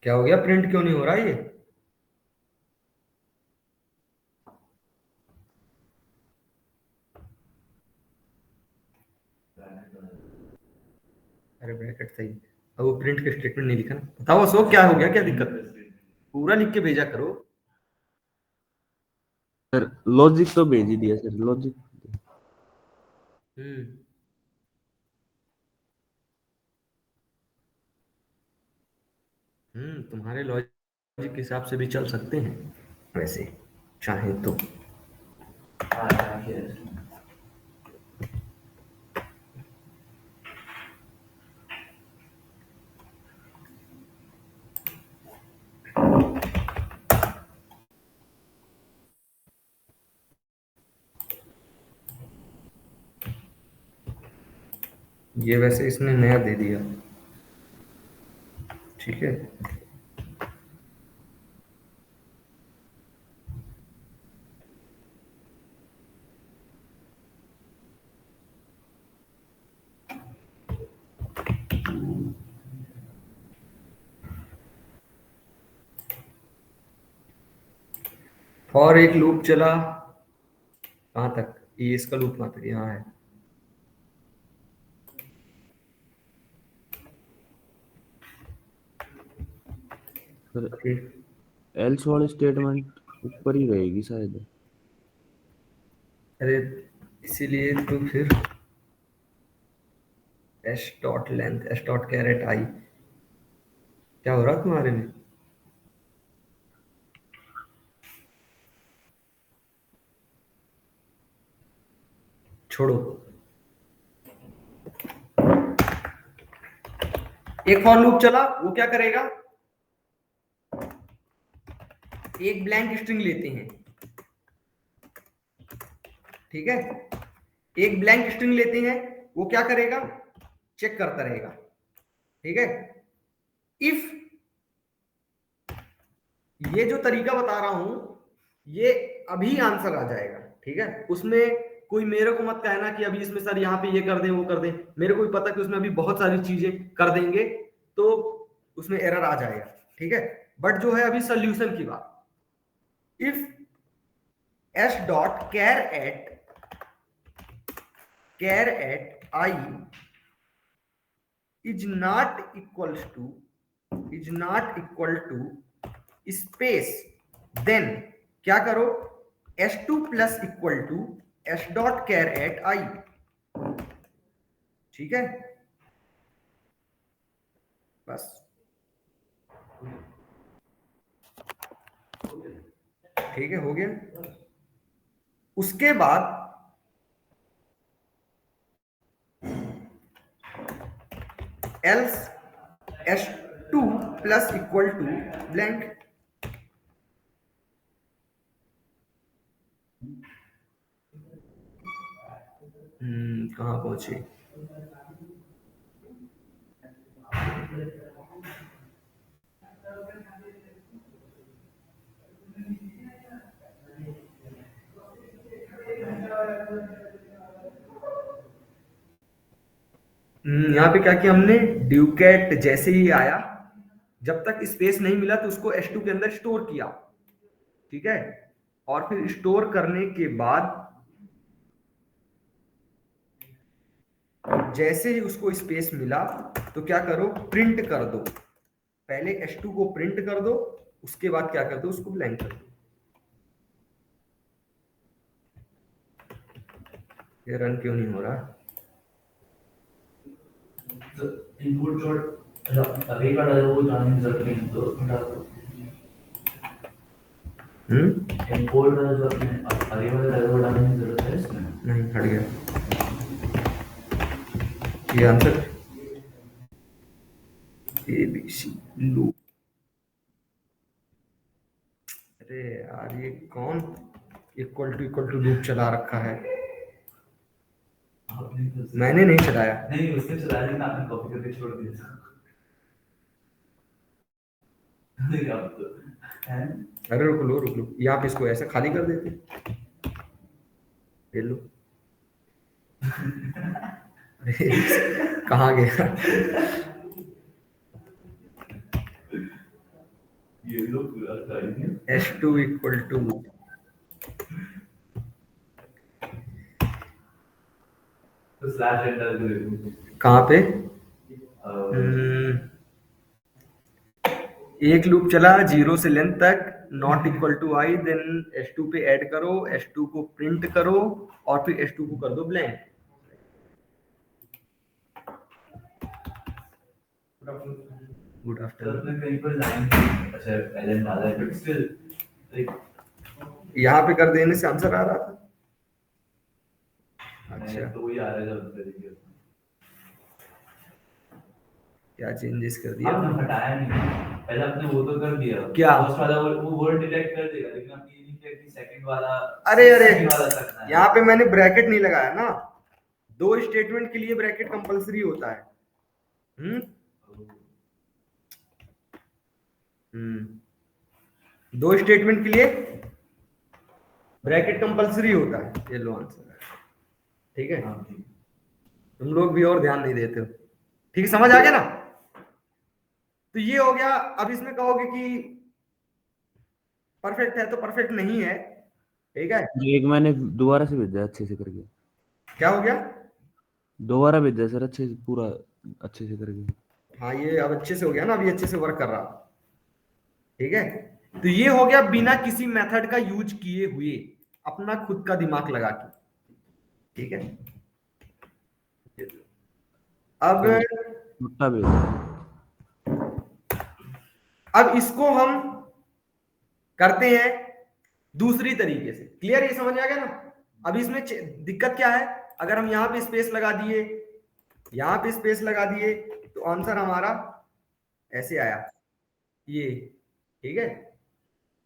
क्या हो गया, प्रिंट क्यों नहीं हो रहा ये? अरे ब्रैकेट सही, अब वो प्रिंट के स्टेटमेंट नहीं लिखा ना। बताओ अशोक, क्या हो गया, क्या दिक्कत है? पूरा लिख के भेजा करो। सर लॉजिक तो भेज ही दिया सर, लॉजिक। हम्म। तुम्हारे लॉजिक के हिसाब से भी चल सकते हैं वैसे, चाहे तो। ये वैसे इसने नया दे दिया, ठीक है। और एक लूप चला कहाँ तक, ये इसका लूप कहाँ तक, यहाँ है। सर फिर एल्स वाली स्टेटमेंट ऊपर ही रहेगी शायद। अरे इसीलिए तो फिर S dot length, S dot char at I, क्या हो रहा तुम्हारे में? छोड़ो। एक फॉर लूप चला, वो क्या करेगा, एक ब्लैंक स्ट्रिंग लेते हैं, ठीक है। एक ब्लैंक स्ट्रिंग लेते हैं, वो क्या करेगा, चेक करता रहेगा, ठीक है। इफ, ये जो तरीका बता रहा हूं, ये अभी आंसर आ जाएगा, ठीक है। उसमें कोई मेरे को मत कहना कि अभी इसमें सर यहाँ पे ये कर दें वो कर दें, मेरे को भी पता कि उसमें अभी बहुत सारी चीजें कर देंगे तो उसमें एरर आ जाएगा, ठीक है। बट जो है अभी सोल्यूशन की बात, if S dot char at I is not equal to space, then क्या करो, s2 plus equal to S dot char at I, ठीक है। बस, ठीक है, हो गया। उसके बाद else s2 plus equal to blank, कहाँ पहुंचे, यहाँ पे क्या किया हमने, ड्यूकेट जैसे ही आया, जब तक स्पेस नहीं मिला तो उसको s2 के अंदर स्टोर किया, ठीक है। और फिर स्टोर करने के बाद जैसे ही उसको स्पेस मिला तो क्या करो, प्रिंट कर दो, पहले s2 को प्रिंट कर दो, उसके बाद क्या कर दो, उसको ब्लैंक कर दो। ये रन क्यों नहीं हो रहा? इनपुट जो अरे का डाला वो जाने की जरूरत नहीं तो हटा दो। इनपुट जो अपने अरे वाला डाला वो डालने की जरूरत है इसमें नहीं, हट गया ये answer, A B C loop. अरे यार ये कौन इक्वल टू लूप चला रखा है, मैंने नहीं चलाया। नहीं उसने चलाया लेकिन आपने कॉपी करके छोड़ दिया था। नहीं आप तो हैं। अरे रुक लो, यहाँ पे इसको ऐसा खाली कर देते, ले लो। अरे कहाँ गया? ये लोग करेंगे S2 इक्वल टू तो स्लैश एंटर करेंगे कहाँ पे? एक लूप चला 0 से लेंथ तक, not equal to I, then S2 पे ऐड करो, S2 को प्रिंट करो और फिर S2 को कर दो ब्लैंक। गुड तो आफ्टरनून। अपने कहीं पर लाइन अच्छा पहले डाला है बट स्टिल यहाँ पे कर देने से आंसर आ रहा था। अच्छा अच्छा, तो वही आ रहा है जब तरीके से क्या चेंजेस कर दिया? आपने हटाया नहीं पहले आपने वो तो कर दिया क्या? फर्स्ट वाला वो वर्ड डिटेक्ट कर देगा लेकिन आपने ये नहीं किया कि सेकंड वाला अरे अरे, second वाला करना है यहाँ पे मैंने ब्रैकेट नहीं लगाया ना। दो स्टेटमेंट के लिए ब्रैकेट कंपलसरी होता है। हम्म दो स्टेटमेंट के लिए ब्रैकेट कंपलसरी होता है। ये लो आंसर, ठीक है। हाँ जी तुम लोग भी और ध्यान नहीं देते हो, ठीक है, समझ आ गया ना? तो ये हो गया। अब इसमें कहोगे कि परफेक्ट है तो परफेक्ट नहीं है, ठीक है। एक मैंने दोबारा से भेजा है अच्छे से करके। क्या हो गया? दोबारा भेजा है सर, अच्छे से पूरा अच्छे से करके। हाँ, ये अब अच्छे से हो गया ना, अभी अच्छे से वर्क कर रहा, ठीक है। तो ये हो गया बिना किसी मेथड का यूज किए हुए, अपना खुद का दिमाग लगा के, ठीक है। अब छोटा भेजा है। अब इसको हम करते हैं दूसरी तरीके से। क्लियर? ये समझ आ गया ना? अब इसमें दिक्कत क्या है? अगर हम यहाँ पे स्पेस लगा दिए, यहाँ पे स्पेस लगा दिए, तो आंसर हमारा ऐसे आया, ये, ठीक है।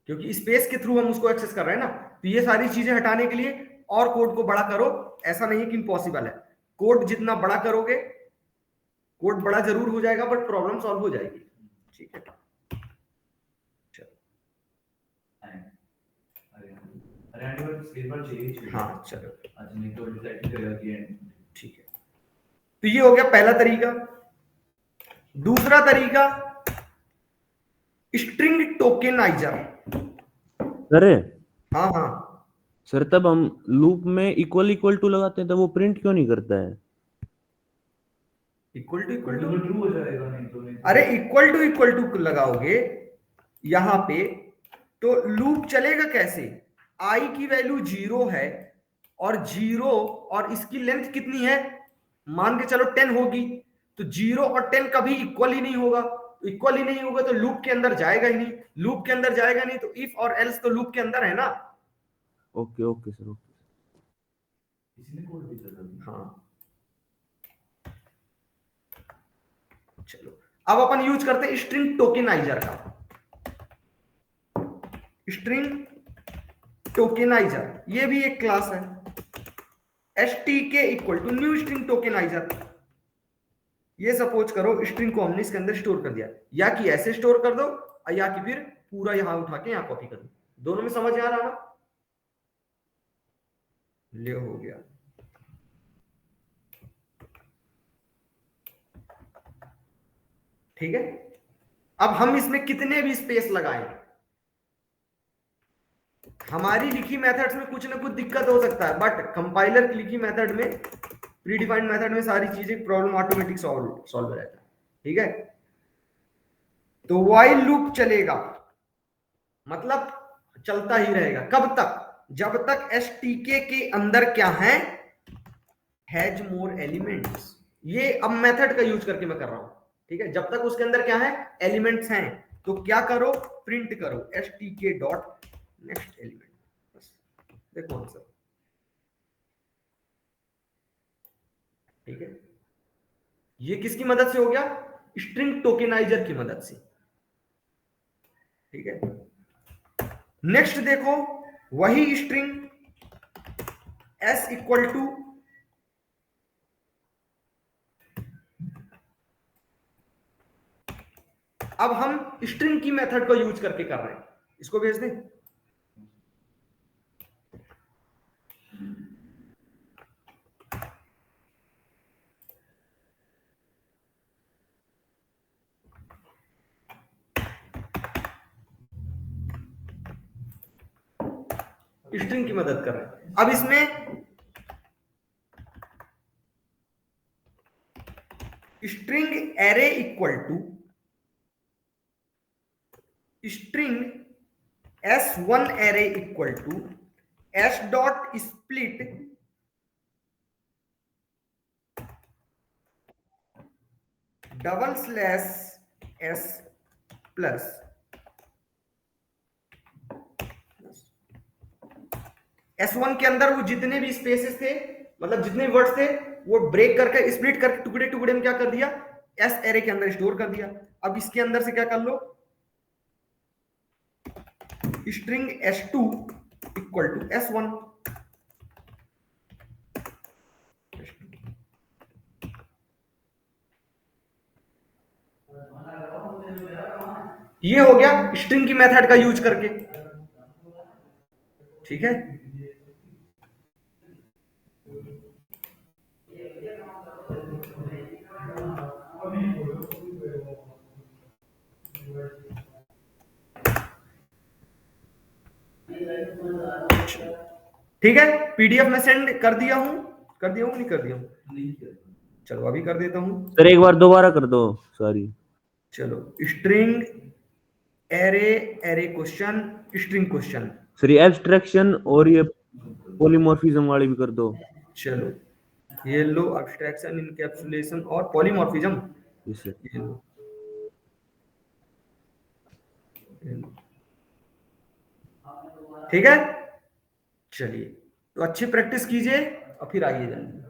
क्योंकि स्पेस के थ्रू हम उसको एक्सेस कर रहे हैं ना। तो ये सारी चीजें हटाने के लिए और कोड को बड़ा करो, ऐसा नहीं कि इम्पॉसिबल है। कोड जितना बड़ा करोगे, कोड बड़ा जरूर हो जाएगा बट प्रॉब्लम सॉल्व हो जाएगी, ठीक है। अरे आंटी बट स्केल पर चाहिए हाँ चलो, अच्छा नहीं तो डिटेक्ट करेगा कि ठीक है। तो ये हो गया पहला तरीका। दूसरा तरीका, स्ट्रिंग टोकेनाइजर। सर हाँ हाँ, सर तब हम लूप में इक्वल इक्वल टू लगाते हैं तब वो प्रिंट क्यों नहीं करता है? इक्वल टू ट्रू हो जाएगा नहीं तो नहीं अरे इक्वल टू लगाओगे यहां पे तो लूप चलेगा कैसे? आई की वैल्यू 0 है और 0 और इसकी लेंथ कितनी है? मान के चलो 10 होगी। तो 0 और 10 कभी इक्वल ही नहीं होगा। इक्वल ही नहीं होगा तो लूप के अंदर जाएगा ही नहीं। लूप के अंदर जाएगा नहीं तो इफ और एल्स तो लूप के अंदर है ना। Okay okay sir, okay. किसी ने कोड भेजा था हाँ चलो, अब अपन यूज करते हैं स्ट्रिंग टोकेनाइजर का। स्ट्रिंग टोकेनाइजर ये भी एक क्लास है। stk equal to new string tokenizer. ये सपोज करो स्ट्रिंग को हमने इसके अंदर स्टोर कर दिया, या कि ऐसे स्टोर कर दो या कि फिर पूरा यहां उठा के यहां कॉपी कर दो। दोनों में समझ आ रहा ना? ले हो गया। ठीक है। अब हम इसमें कितने भी स्पेस लगाएं, हमारी लिखी मेथड्स में कुछ ना कुछ दिक्कत हो सकता है, बट कंपाइलर की लिखी मेथड में, प्रीडिफाइंड मेथड में सारी चीजें प्रॉब्लम ऑटोमेटिक सॉल्व हो जाता है, ठीक है। तो व्हाइल लूप चलेगा, मतलब चलता ही रहेगा। कब तक? जब तक stk के अंदर क्या है? Has more elements. ये अब मेथड का यूज करके मैं कर रहा हूं, ठीक है। जब तक उसके अंदर क्या है? एलिमेंट्स हैं, तो क्या करो? प्रिंट करो stk डॉट नेक्स्ट एलिमेंट। बस देखो आंसर, ठीक है। ये किसकी मदद से हो गया? स्ट्रिंग टोकेनाइजर की मदद से, ठीक है। नेक्स्ट देखो, वही स्ट्रिंग s इक्वल टू अब हम स्ट्रिंग की मेथड को यूज करके कर रहे हैं। इसको भेज दें। स्ट्रिंग की मदद कर रहा है। अब इसमें string array equal to string s1 array equal to s dot split double slash s plus S1 के अंदर वो जितने भी स्पेसेस थे, मतलब जितने भी वर्ड्स थे, वो ब्रेक करके स्प्लिट करके टुकड़े टुकड़े में क्या कर दिया, एस एरे के अंदर स्टोर कर दिया। अब इसके अंदर से क्या कर लो, string s2 equal to s1। ये हो गया स्ट्रिंग की मेथड का यूज करके, ठीक है। ठीक है, पीडीएफ में सेंड कर दिया हूं, नहीं कर दिया हूं? चलो अभी कर देता हूं सर एक बार दोबारा कर दो, सॉरी। चलो, string array array question string question. Sir ये एब्स्ट्रैक्शन और ये पॉलीमॉर्फिज्म वाली भी कर दो। चलो ये लो, एब्स्ट्रैक्शन, इनकैप्सुलेशन और पॉलीमॉर्फिज्म, यस सर। ये लो। ठीक है, चलिए तो अच्छी प्रैक्टिस कीजिए और फिर आइए जाइए।